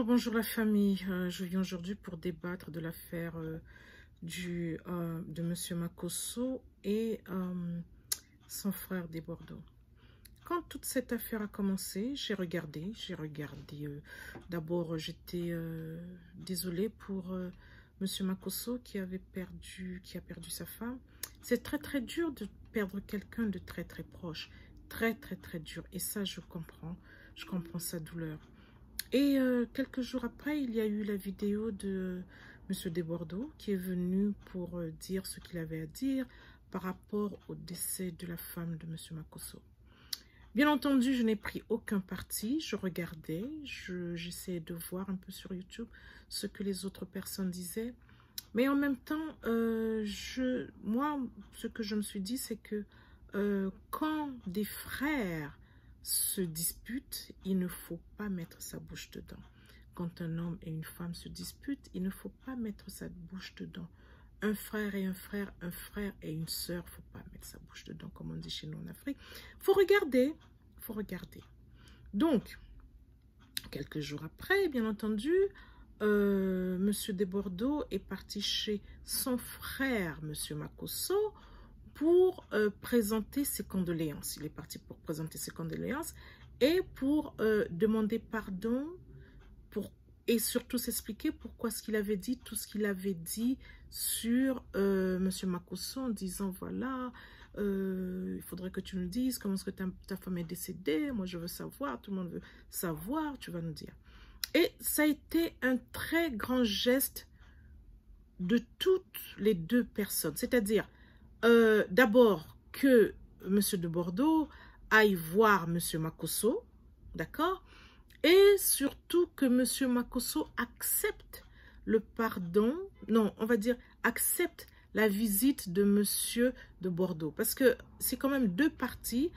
Bonjour la famille. Je viens aujourd'hui pour débattre de l'affaire de Monsieur Makosso et son frère des Bordeaux. Quand toute cette affaire a commencé, j'ai regardé. D'abord, j'étais désolée pour Monsieur Makosso qui a perdu sa femme. C'est très dur de perdre quelqu'un de très proche, très dur. Et ça, je comprends sa douleur. Et quelques jours après, il y a eu la vidéo de Monsieur de Bordeaux qui est venu pour dire ce qu'il avait à dire par rapport au décès de la femme de Monsieur Makosso. Bien entendu, je n'ai pris aucun parti, je regardais, j'essayais de voir un peu sur YouTube ce que les autres personnes disaient. Mais en même temps, moi, ce que je me suis dit, c'est que quand des frères se disputent, il ne faut pas mettre sa bouche dedans. Quand un homme et une femme se disputent, il ne faut pas mettre sa bouche dedans. Un frère et un frère et une sœur, il ne faut pas mettre sa bouche dedans, comme on dit chez nous en Afrique. Il faut regarder. Donc, quelques jours après, bien entendu, Monsieur de Bordeaux est parti chez son frère, Monsieur Makosso, pour présenter ses condoléances. Il est parti pour présenter ses condoléances et pour demander pardon et surtout s'expliquer pourquoi ce qu'il avait dit, tout ce qu'il avait dit sur Monsieur Makosso en disant voilà, il faudrait que tu nous dises comment est-ce que ta femme est décédée, moi je veux savoir, tout le monde veut savoir, tu vas nous dire. Et ça a été un très grand geste de toutes les deux personnes, c'est-à-dire d'abord que Monsieur de Bordeaux aille voir Monsieur Makosso, d'accord, et surtout que Monsieur Makosso accepte le pardon, non, on va dire accepte la visite de Monsieur de Bordeaux, parce que c'est quand même deux parties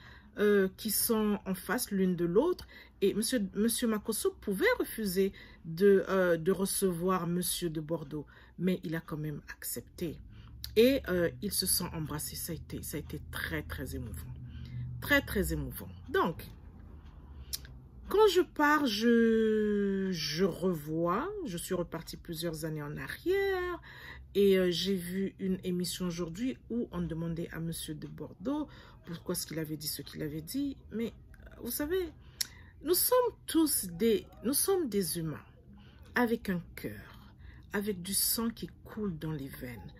qui sont en face l'une de l'autre, et Monsieur Makosso pouvait refuser de recevoir Monsieur de Bordeaux, mais il a quand même accepté. Et ils se sont embrassés. Ça a été très émouvant. Très émouvant. Donc, quand je pars, je revois. Je suis repartie plusieurs années en arrière. Et j'ai vu une émission aujourd'hui où on demandait à Monsieur de Bordeaux pourquoi ce qu'il avait dit, ce qu'il avait dit. Mais vous savez, nous sommes des humains avec un cœur, avec du sang qui coule dans les veines.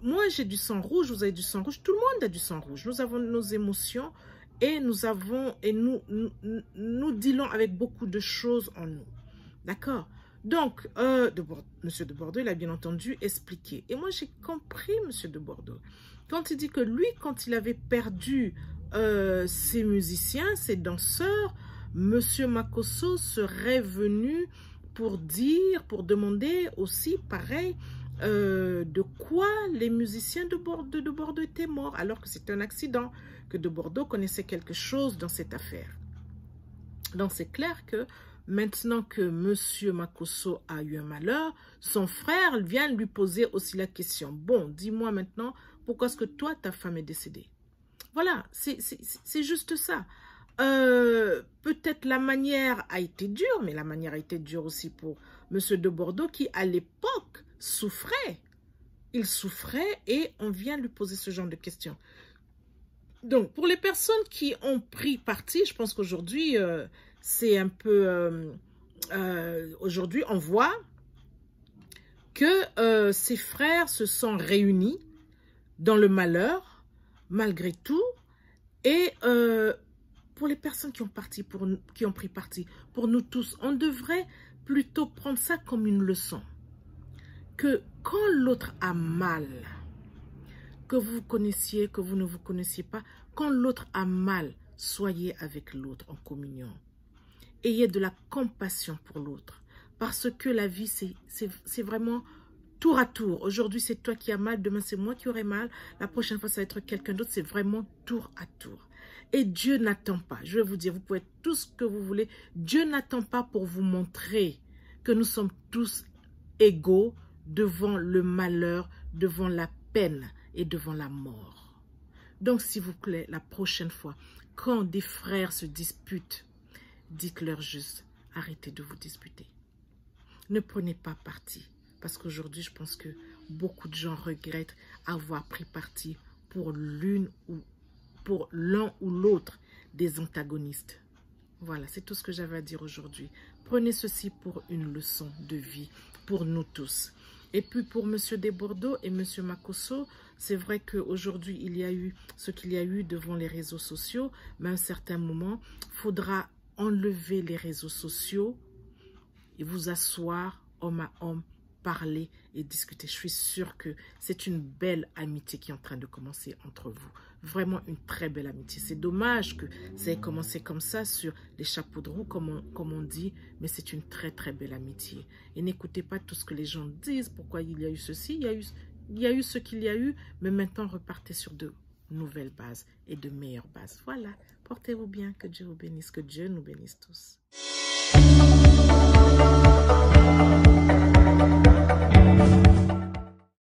Moi, j'ai du sang rouge, vous avez du sang rouge, tout le monde a du sang rouge. Nous avons nos émotions et nous dealons avec beaucoup de choses en nous. D'accord? Donc, Monsieur de Bordeaux, il a bien entendu expliqué. Et moi, j'ai compris Monsieur de Bordeaux. Quand il dit que lui, quand il avait perdu ses musiciens, ses danseurs, Monsieur Makosso serait venu pour demander aussi, pareil, de quoi les musiciens de Bordeaux étaient morts, alors que c'était un accident, que de Bordeaux connaissait quelque chose dans cette affaire. Donc c'est clair que maintenant que Monsieur Makosso a eu un malheur, son frère vient lui poser aussi la question. Bon, dis-moi maintenant, pourquoi est-ce que toi, ta femme est décédée? Voilà, c'est juste ça. Peut-être la manière a été dure, mais la manière a été dure aussi pour Monsieur de Bordeaux qui, à l'époque, souffrait. Il souffrait et on vient lui poser ce genre de questions. Donc, pour les personnes qui ont pris parti, je pense qu'aujourd'hui, c'est un peu... aujourd'hui, on voit que ses frères se sont réunis dans le malheur, malgré tout. Et pour les personnes qui ont pris parti, pour nous tous, on devrait plutôt prendre ça comme une leçon. Que quand l'autre a mal, que vous vous connaissiez, que vous ne vous connaissiez pas, quand l'autre a mal, soyez avec l'autre en communion. Ayez de la compassion pour l'autre. Parce que la vie, c'est vraiment tour à tour. Aujourd'hui, c'est toi qui as mal, demain, c'est moi qui aurai mal. La prochaine fois, ça va être quelqu'un d'autre. C'est vraiment tour à tour. Et Dieu n'attend pas. Je vais vous dire, vous pouvez être tout ce que vous voulez. Dieu n'attend pas pour vous montrer que nous sommes tous égaux devant le malheur, devant la peine et devant la mort. Donc, s'il vous plaît, la prochaine fois, quand des frères se disputent, dites-leur juste, arrêtez de vous disputer. Ne prenez pas parti. Parce qu'aujourd'hui, je pense que beaucoup de gens regrettent avoir pris parti pour l'un ou l'autre des antagonistes. Voilà, c'est tout ce que j'avais à dire aujourd'hui. Prenez ceci pour une leçon de vie pour nous tous. Et puis pour M. Desbordeaux et M. Makosso, c'est vrai qu'aujourd'hui, il y a eu ce qu'il y a eu devant les réseaux sociaux, mais à un certain moment, il faudra enlever les réseaux sociaux et vous asseoir homme à homme, parler et discuter. Je suis sûre que c'est une belle amitié qui est en train de commencer entre vous. Vraiment une très belle amitié. C'est dommage que ça ait commencé comme ça sur les chapeaux de roue, comme on dit, mais c'est une très très belle amitié. Et n'écoutez pas tout ce que les gens disent, pourquoi il y a eu ceci, il y a eu ce qu'il y a eu, mais maintenant repartez sur de nouvelles bases et de meilleures bases. Voilà, portez-vous bien, que Dieu vous bénisse, que Dieu nous bénisse tous.